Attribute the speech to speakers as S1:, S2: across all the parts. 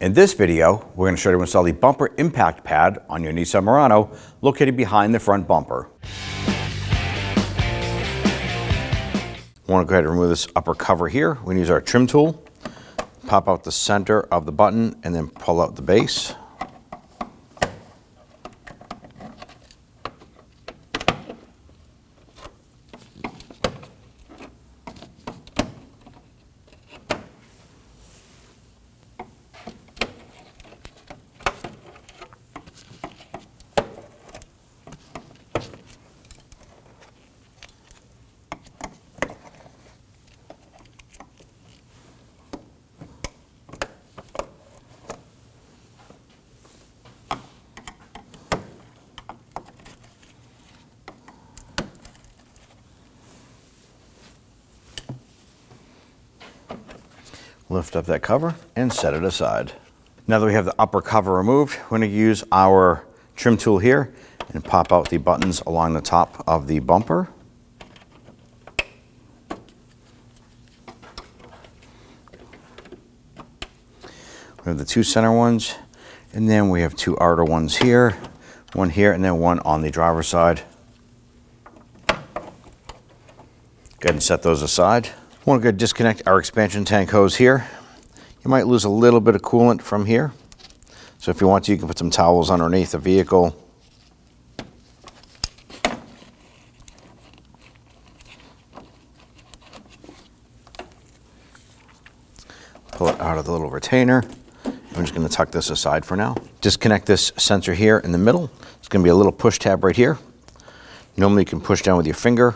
S1: In this video, we're going to show you how to install the bumper impact pad on your Nissan Murano located behind the front bumper. We want to go ahead and remove this upper cover here. We're going to use our trim tool, pop out the center of the button, and then pull out the base. Lift up that cover and set it aside. Now that we have the upper cover removed, we're going to use our trim tool here and pop out the buttons along the top of the bumper. We have the two center ones, and then we have two outer ones here, one here, and then one on the driver's side. Go ahead and set those aside. I want to go disconnect our expansion tank hose here. You might lose a little bit of coolant from here. So if you want to, you can put some towels underneath the vehicle. Pull it out of the little retainer. I'm just going to tuck this aside for now. Disconnect this sensor here in the middle. It's going to be a little push tab right here. Normally you can push down with your finger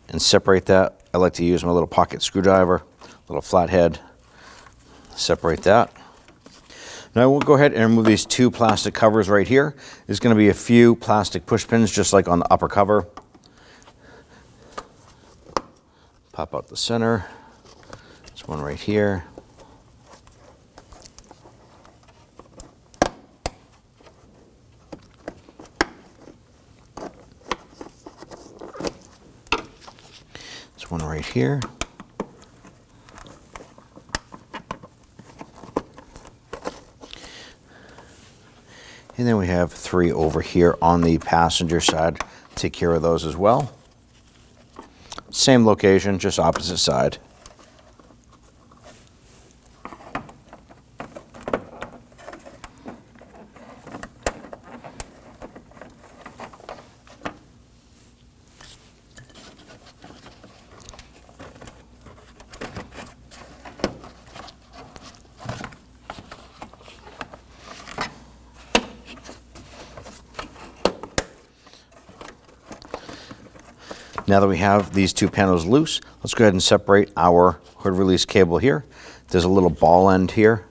S1: and separate that. I like to use my little pocket screwdriver, little flathead, separate that. Now we'll go ahead and remove these two plastic covers right here. There's going to be a few plastic push pins just like on the upper cover. Pop out the center. There's one right here. One right here. And then we have three over here on the passenger side. Take care of those as well. Same location, just opposite side. Now that we have these two panels loose, let's go ahead and separate our hood release cable here. There's a little ball end here.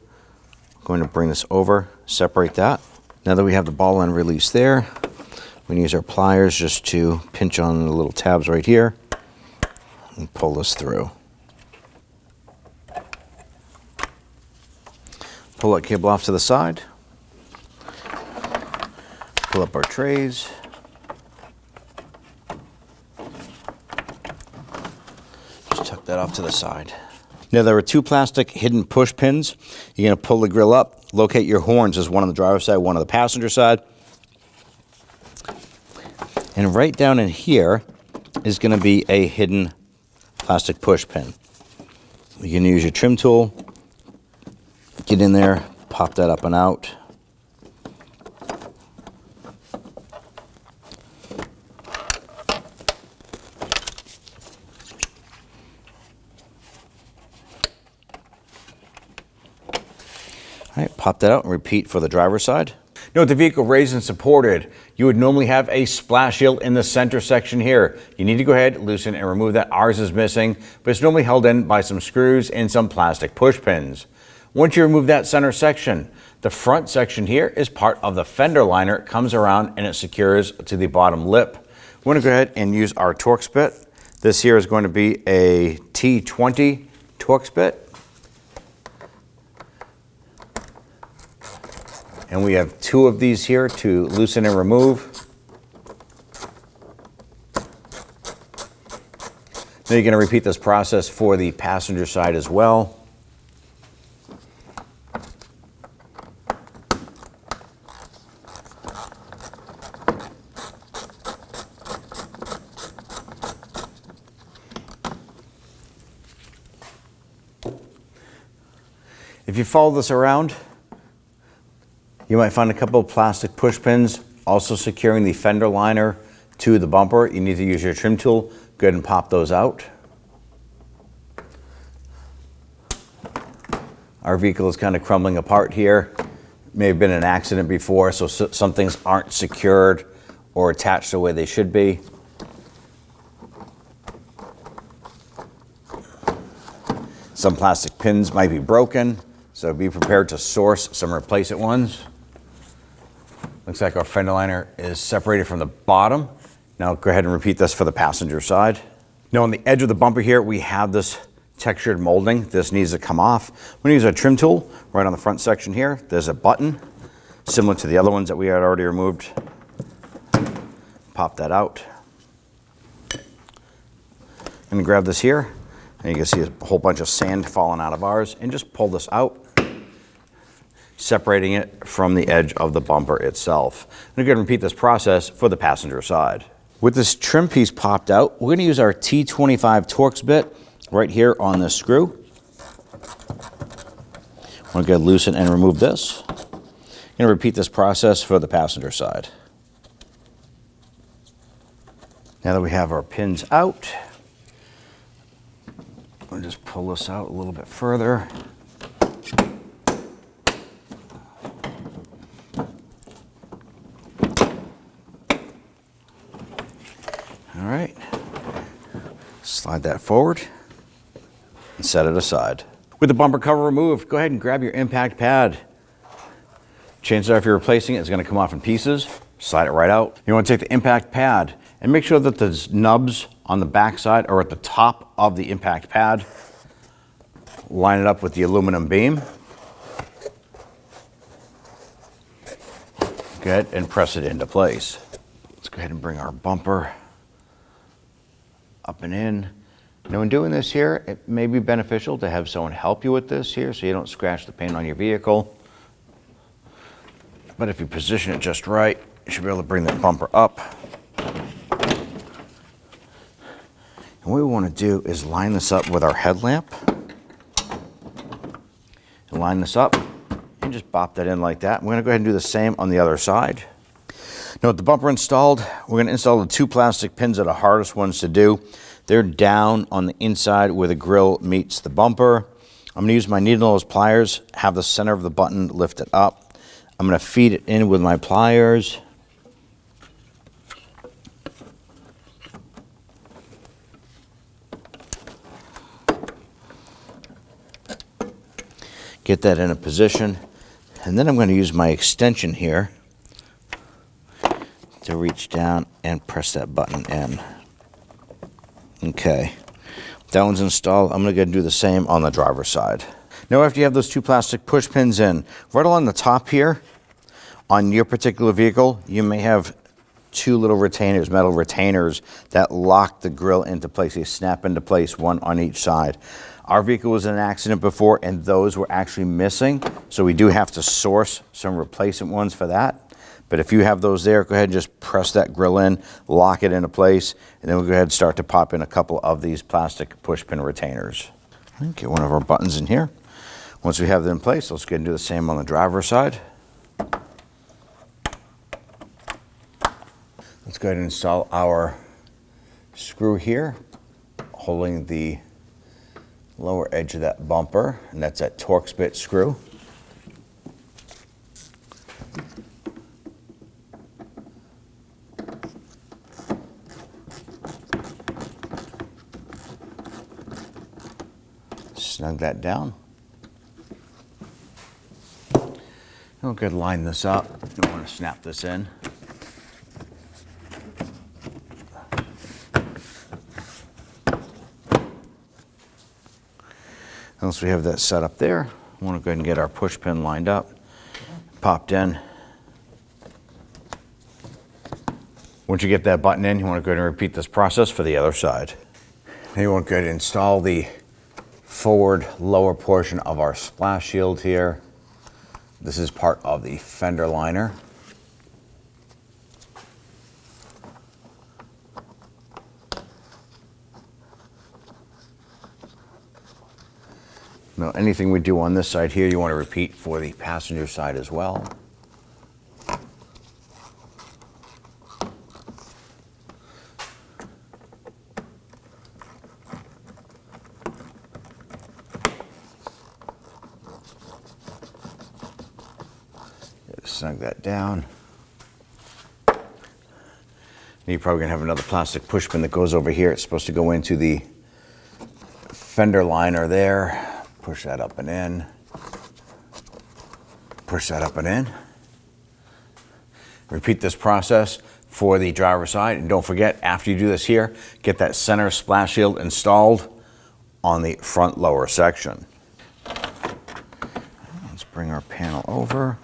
S1: I'm going to bring this over, separate that. Now that we have the ball end released there, we're going to use our pliers just to pinch on the little tabs right here and pull this through. Pull that cable off to the side. Pull up our trays. Tuck that off to the side. Now there are two plastic hidden push pins. You're going to pull the grill up, locate your horns. There's one on the driver's side, one on the passenger side. And right down in here is going to be a hidden plastic push pin. You can use your trim tool, get in there, pop that up and out. All right, pop that out and repeat for the driver's side. Now with the vehicle raised and supported, you would normally have a splash shield in the center section here. You need to go ahead, loosen and remove that. Ours is missing, but it's normally held in by some screws and some plastic push pins. Once you remove that center section, the front section here is part of the fender liner. It comes around and it secures to the bottom lip. We're going to go ahead and use our Torx bit. This here is going to be a T20 Torx bit. And we have two of these here to loosen and remove. Now you're going to repeat this process for the passenger side as well. If you follow this around, you might find a couple of plastic push pins also securing the fender liner to the bumper. You need to use your trim tool. Go ahead and pop those out. Our vehicle is kind of crumbling apart here. May have been an accident before, so some things aren't secured or attached the way they should be. Some plastic pins might be broken, so be prepared to source some replacement ones. Looks like our fender liner is separated from the bottom. Now go ahead and repeat this for the passenger side. Now on the edge of the bumper here, we have this textured molding. This needs to come off. We're gonna use our trim tool right on the front section here. There's a button similar to the other ones that we had already removed. Pop that out. I'm gonna grab this here, and you can see a whole bunch of sand falling out of ours, and just pull this out, separating it from the edge of the bumper itself. I'm gonna repeat this process for the passenger side. With this trim piece popped out, we're gonna use our T25 Torx bit right here on this screw. I'm gonna go loosen and remove this. I'm gonna repeat this process for the passenger side. Now that we have our pins out, we'll just pull this out a little bit further. All right, slide that forward and set it aside. With the bumper cover removed, go ahead and grab your impact pad. Chances are if you're replacing it, it's gonna come off in pieces. Slide it right out. You wanna take the impact pad and make sure that the nubs on the back side are at the top of the impact pad. Line it up with the aluminum beam. Go ahead and press it into place. Let's go ahead and bring our bumper up and in. Now in doing this here, it may be beneficial to have someone help you with this here so you don't scratch the paint on your vehicle. But if you position it just right, you should be able to bring the bumper up. And what we want to do is line this up with our headlamp. And line this up and just bop that in like that. We're going to go ahead and do the same on the other side. Now with the bumper installed, we're going to install the two plastic pins that are the hardest ones to do. They're down on the inside where the grill meets the bumper. I'm going to use my needle nose pliers, have the center of the button lifted up. I'm going to feed it in with my pliers. Get that in a position, and then I'm going to use my extension here to reach down and press that button in. Okay, that one's installed. I'm going to go and do the same on the driver's side. Now after you have those two plastic push pins in, right along the top here, on your particular vehicle, you may have two little retainers, metal retainers, that lock the grill into place. They snap into place, one on each side. Our vehicle was in an accident before, and those were actually missing, so we do have to source some replacement ones for that. But if you have those there, go ahead and just press that grill in, lock it into place, and then we'll go ahead and start to pop in a couple of these plastic push pin retainers. Get one of our buttons in here. Once we have them in place, let's go ahead and do the same on the driver's side. Let's go ahead and install our screw here, holding the lower edge of that bumper, and that's that Torx bit screw. Snug that down. We'll go ahead and line this up. Don't want to snap this in. Once we have that set up there, we want to go ahead and get our push pin lined up, popped in. Once you get that button in, you want to go ahead and repeat this process for the other side. Now you want to go ahead and install the forward lower portion of our splash shield here. This is part of the fender liner. Now, anything we do on this side here, you want to repeat for the passenger side as well. Snug that down. You're probably going to have another plastic push pin that goes over here. It's supposed to go into the fender liner there. Push that up and in. Push that up and in. Repeat this process for the driver's side. And don't forget, after you do this here, get that center splash shield installed on the front lower section. Let's bring our panel over.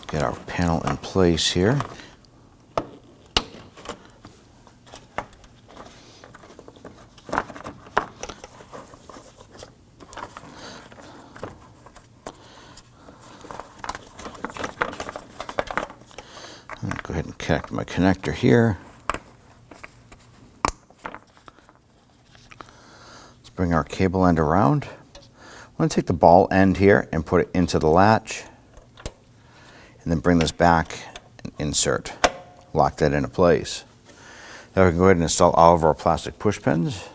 S1: Get our panel in place here. Go ahead and connect my connector here. Let's bring our cable end around. I'm going to take the ball end here and put it into the latch. And then bring this back and insert. Lock that into place. Now we can go ahead and install all of our plastic push pins.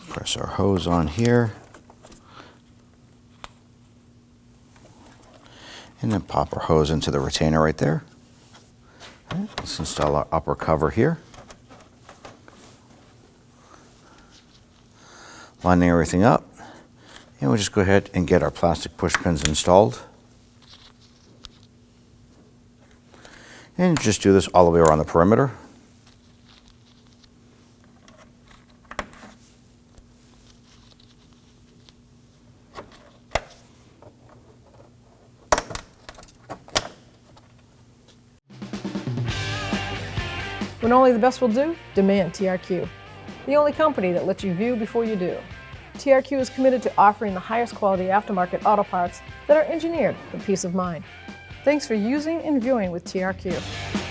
S1: Press our hose on here. And then pop our hose into the retainer right there. Right, let's install our upper cover here. Lining everything up. And we'll just go ahead and get our plastic push pins installed. And just do this all the way around the perimeter.
S2: When only the best will do, demand TRQ. The only company that lets you view before you do. TRQ is committed to offering the highest quality aftermarket auto parts that are engineered for peace of mind. Thanks for using and viewing with TRQ.